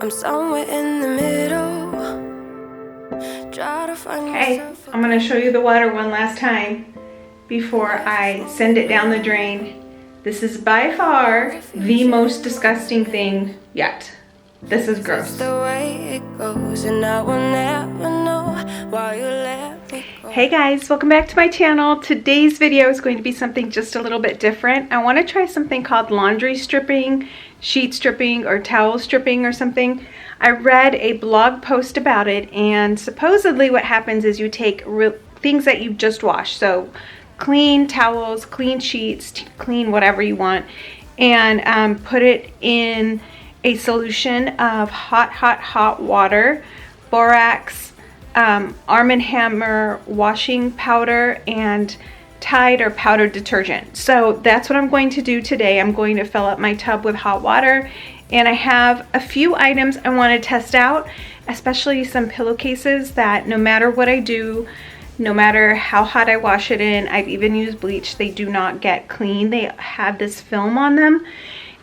I'm somewhere in the middle. Try to find Okay, I'm going to show you the water one last time before I send it down the drain. This is by far the most disgusting thing yet. This is gross. the way it goes, and I will never know why you let me go. Hey guys, welcome back to my channel. Today's video is going to be something just a little bit different. I want to try something called laundry stripping, sheet stripping, or towel stripping or something. I read a blog post about it, and supposedly what happens is you take things that you've just washed, so clean towels, clean sheets, clean whatever you want, and put it in a solution of hot water, Borax, Arm & Hammer washing powder, and Tide or powdered detergent. So that's what I'm going to do today. I'm going to fill up my tub with hot water, and I have a few items I want to test out, especially some pillowcases that no matter what I do, no matter how hot I wash it in, I've even used bleach, they do not get clean. They have this film on them.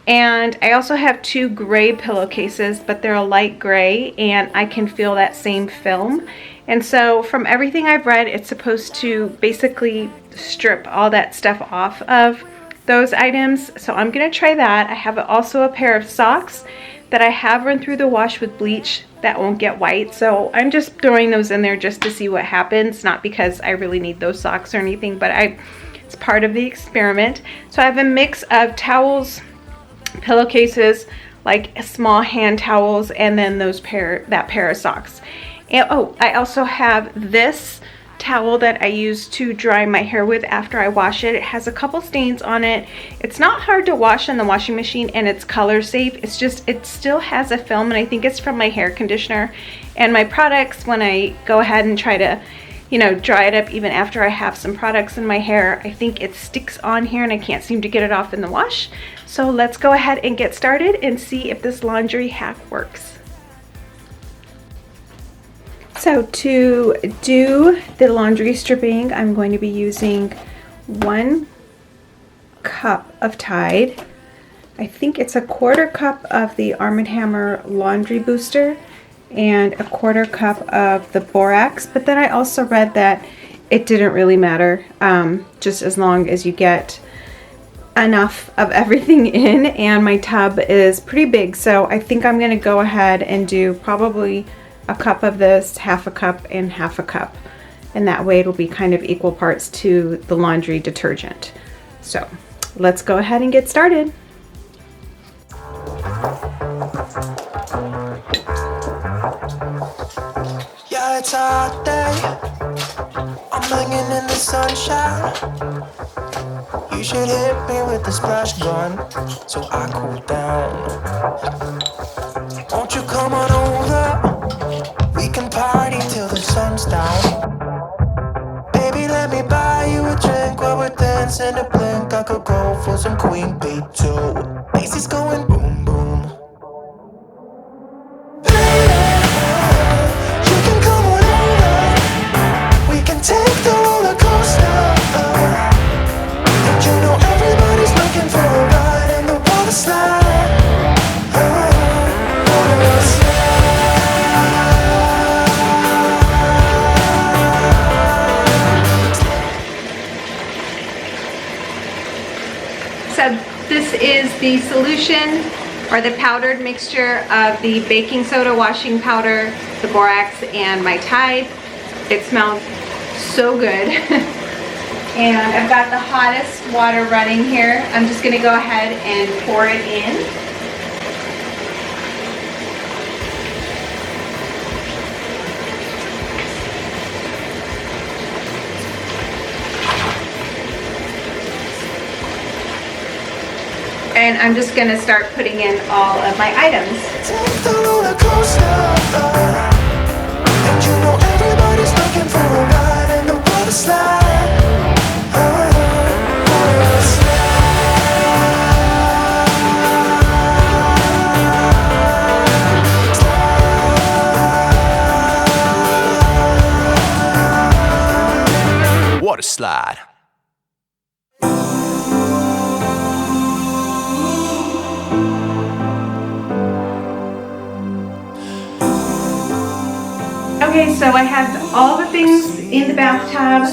And I also have two gray pillowcases, but they're a light gray, and I can feel that same film. And so from everything I've read, it's supposed to basically strip all that stuff off of those items. So I'm gonna try that. I have also a pair of socks that I have run through the wash with bleach that won't get white. So I'm just throwing those in there just to see what happens, not because I really need those socks or anything, but it's part of the experiment. So I have a mix of towels, pillowcases, like small hand towels, and then that pair of socks. And oh, I also have this towel that I use to dry my hair with after I wash it. It has a couple stains on it. It's not hard to wash in the washing machine, and it's color safe. It's just, it still has a film, and I think it's from my hair conditioner. And my products, when I go ahead and try to, you know, dry it up even after I have some products in my hair, I think it sticks on here and I can't seem to get it off in the wash. So let's go ahead and get started and see if this laundry hack works. So to do the laundry stripping, I'm going to be using 1 cup of Tide. I think it's a 1/4 cup of the Arm & Hammer laundry booster and a 1/4 cup of the Borax, but then I also read that it didn't really matter, just as long as you get enough of everything in. And my tub is pretty big, so I think I'm gonna go ahead and do probably a cup of this, 1/2 cup and 1/2 cup, and that way it'll be kind of equal parts to the laundry detergent. So let's go ahead and get started. Yeah, it's a hot day. I'm hanging in the sunshine. You should hit me with the splash gun so I cool down. Won't you come on over? We can party till the sun's down. Baby, let me buy you a drink while we're dancing a blink. I could go for some Queen Bee too. Macy's going boom boom. You can come on over. We can take the roller coaster. And you know everybody's looking for a ride in the water slide. So this is the solution or the powdered mixture of the baking soda washing powder, the Borax, and my Tide. It smells so good. And I've got the hottest water running here. I'm just gonna go ahead and pour it in. And I'm just gonna start putting in all of my items. Take the roller coaster. And you know everybody's looking for a ride in the water slide. Water slide. Okay, so I have all the things in the bathtub.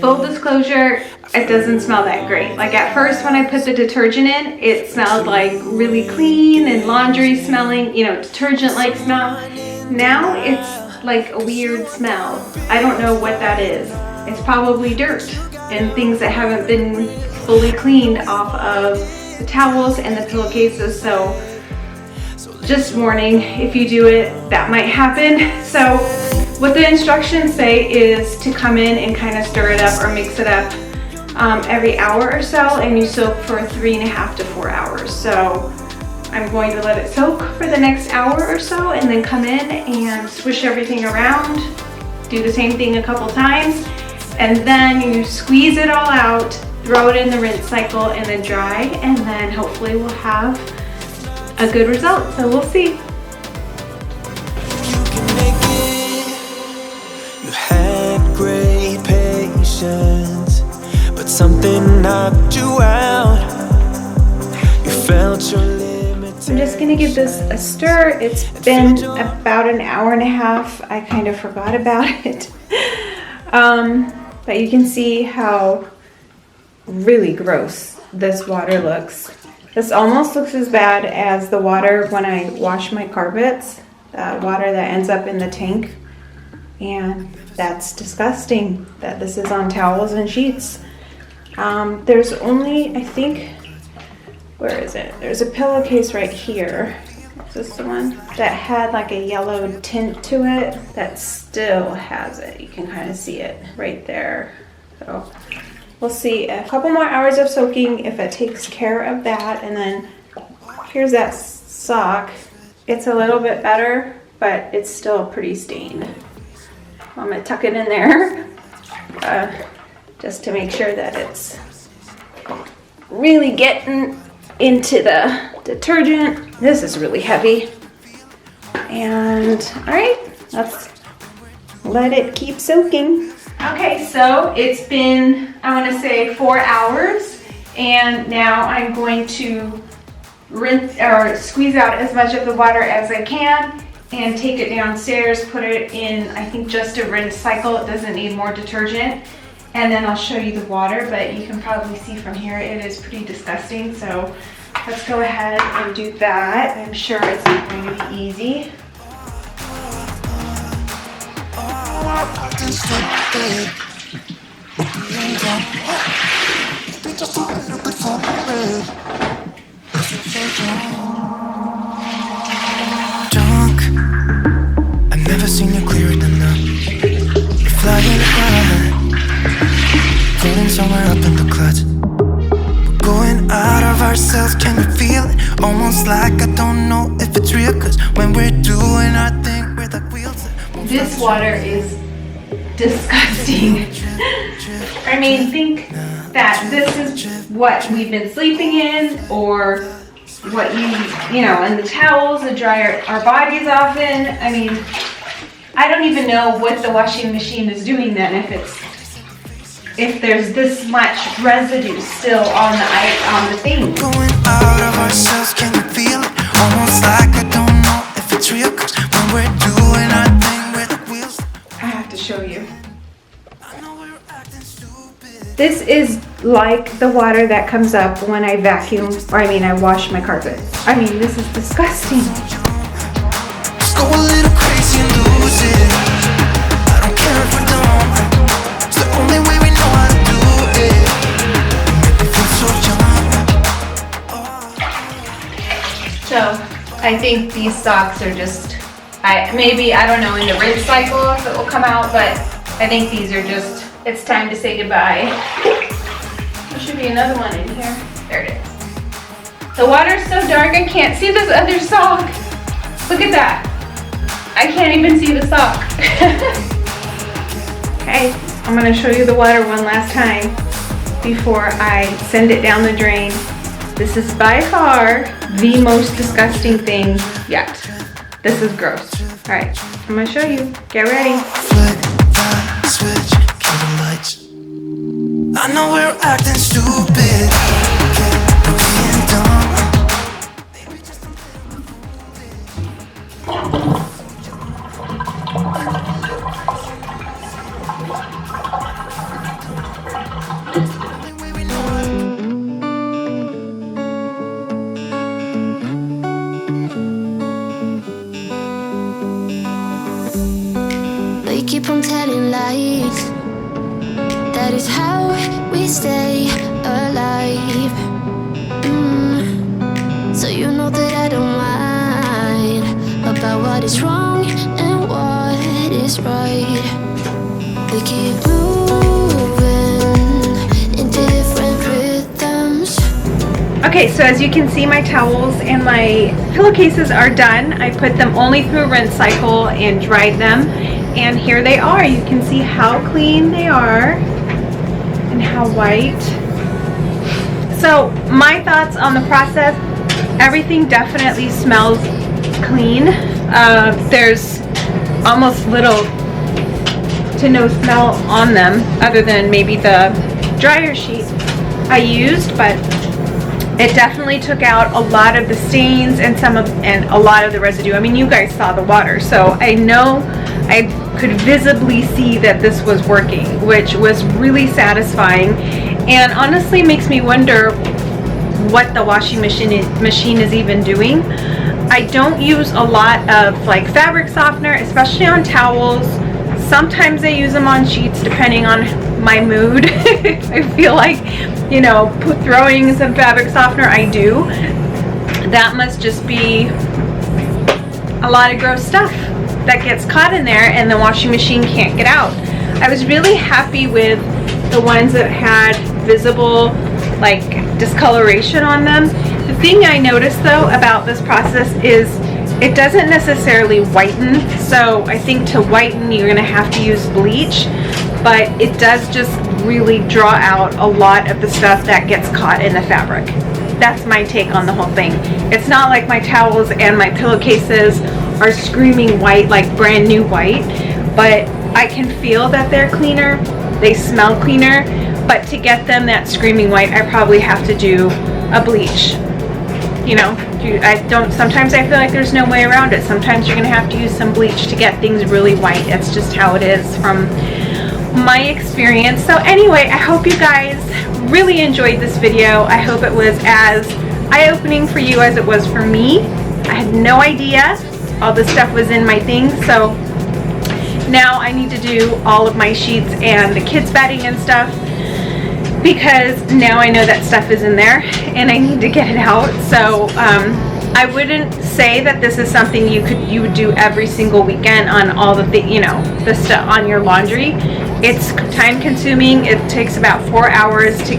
Full disclosure, it doesn't smell that great. Like at first when I put the detergent in, it smelled like really clean and laundry smelling, you know, detergent-like smell. Now it's like a weird smell. I don't know what that is. It's probably dirt and things that haven't been fully cleaned off of the towels and the pillowcases. So just warning, if you do it, that might happen. So what the instructions say is to come in and kind of stir it up or mix it up every hour or so, and you soak for 3.5 to 4 hours. So I'm going to let it soak for the next hour or so and then come in and swish everything around, do the same thing a couple times, and then you squeeze it all out, throw it in the rinse cycle and then dry, and then hopefully we'll have a good result. So we'll see. You can make it. You had great patience, but something knocked you out. You felt your limits. I'm just gonna give this a stir. It's been about an hour and a half. I kind of forgot about it. But you can see how really gross this water looks. This almost looks as bad as the water when I wash my carpets, the water that ends up in the tank. And that's disgusting that this is on towels and sheets. There's only, I think, where is it? There's a pillowcase right here. Is this the one? That had like a yellow tint to it. That still has it. You can kind of see it right there. So we'll see a couple more hours of soaking if it takes care of that. And then here's that sock. It's a little bit better, but it's still pretty stained. I'm gonna tuck it in there just to make sure that it's really getting into the detergent. This is really heavy. And all right, let's let it keep soaking. Okay, so it's been, I want to say 4 hours, and now I'm going to rinse or squeeze out as much of the water as I can and take it downstairs, put it in, I think, just a rinse cycle. It doesn't need more detergent. And then I'll show you the water, but you can probably see from here it is pretty disgusting. So let's go ahead and do that. I'm sure it's not going to be easy. Drunk, I've never seen you clearer than now. You're flying high, floating somewhere up in the clouds. We're going out of ourselves, can you feel it? Almost like I don't know if it's real, cause when we're doing our thing, we're like wheels. This water is disgusting. I mean, think that this is what we've been sleeping in, or what you know, and the towels that dry our bodies often. I mean, I don't even know what the washing machine is doing then if there's this much residue still on the thing. Going out of ourselves, can you feel it? Almost like I don't know if it's real, cause when we're doing our thing, we're the wheels. I have to show you. I know we're acting stupid. This is like the water that comes up when I vacuum, or I wash my carpet. I mean, this is disgusting. Just go a little crazy and lose it. I don't care if we're dumb. It's the only way we know how to do it. You make me feel so young. So I think these socks are just, I don't know in the rinse cycle if it will come out, but I think these are just, it's time to say goodbye. There should be another one in here. There it is. The water's so dark I can't see this other sock. Look at that. I can't even see the sock. Okay, I'm gonna show you the water one last time before I send it down the drain. This is by far the most disgusting thing yet. This is gross. All right, I'm gonna show you. Get ready. Flick that switch, kill the lights. I know we're acting stupid. We're being dumb. Maybe just keep on telling lies. That is how we stay alive. So you know that I don't mind about what is wrong and what is right. We keep moving in different rhythms. Okay, so as you can see, my towels and my pillowcases are done. I put them only through a rinse cycle and dried them. And here they are. You can see how clean they are and how white. So my thoughts on the process, everything definitely smells clean. There's almost little to no smell on them other than maybe the dryer sheet I used, but it definitely took out a lot of the stains and a lot of the residue. I mean, you guys saw the water, so I know I could visibly see that this was working, which was really satisfying, and honestly makes me wonder what the washing machine is even doing. I don't use a lot of like fabric softener, especially on towels. Sometimes I use them on sheets depending on my mood. I feel like, you know, throwing some fabric softener, I do. That must just be a lot of gross stuff that gets caught in there and the washing machine can't get out. I was really happy with the ones that had visible like discoloration on them. The thing I noticed though about this process is it doesn't necessarily whiten. So I think to whiten you're gonna have to use bleach, but it does just really draw out a lot of the stuff that gets caught in the fabric. That's my take on the whole thing. It's not like my towels and my pillowcases are screaming white, like brand new white, but I can feel that they're cleaner, they smell cleaner, but to get them that screaming white, I probably have to do a bleach. You know, sometimes I feel like there's no way around it. Sometimes you're gonna have to use some bleach to get things really white. It's just how it is from my experience. So anyway, I hope you guys really enjoyed this video. I hope it was as eye-opening for you as it was for me. I had no idea all this stuff was in my thing, so now I need to do all of my sheets and the kids' bedding and stuff, because now I know that stuff is in there and I need to get it out. So I wouldn't say that this is something you would do every single weekend on all the the stuff on your laundry. It's time consuming. It takes about 4 hours to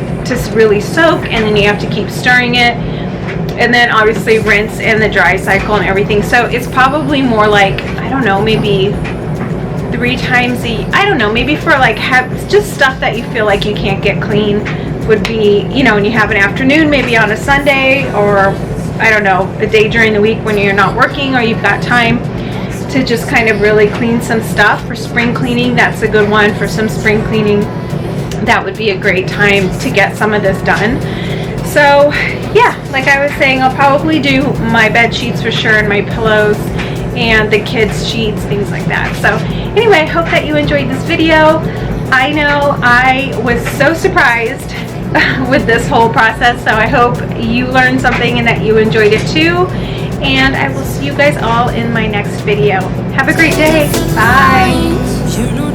really soak, and then you have to keep stirring it, and then obviously rinse and the dry cycle and everything. So it's probably more like, I don't know, maybe 3 times I don't know, maybe for like just stuff that you feel like you can't get clean would be, you know, when you have an afternoon, maybe on a Sunday, or I don't know, a day during the week when you're not working or you've got time to just kind of really clean some stuff. For spring cleaning, that's a good one. For some spring cleaning, that would be a great time to get some of this done. So yeah, like I was saying, I'll probably do my bed sheets for sure, and my pillows and the kids' sheets, things like that. So anyway, I hope that you enjoyed this video. I know I was so surprised with this whole process, so I hope you learned something and that you enjoyed it too. And I will see you guys all in my next video. Have a great day. Bye.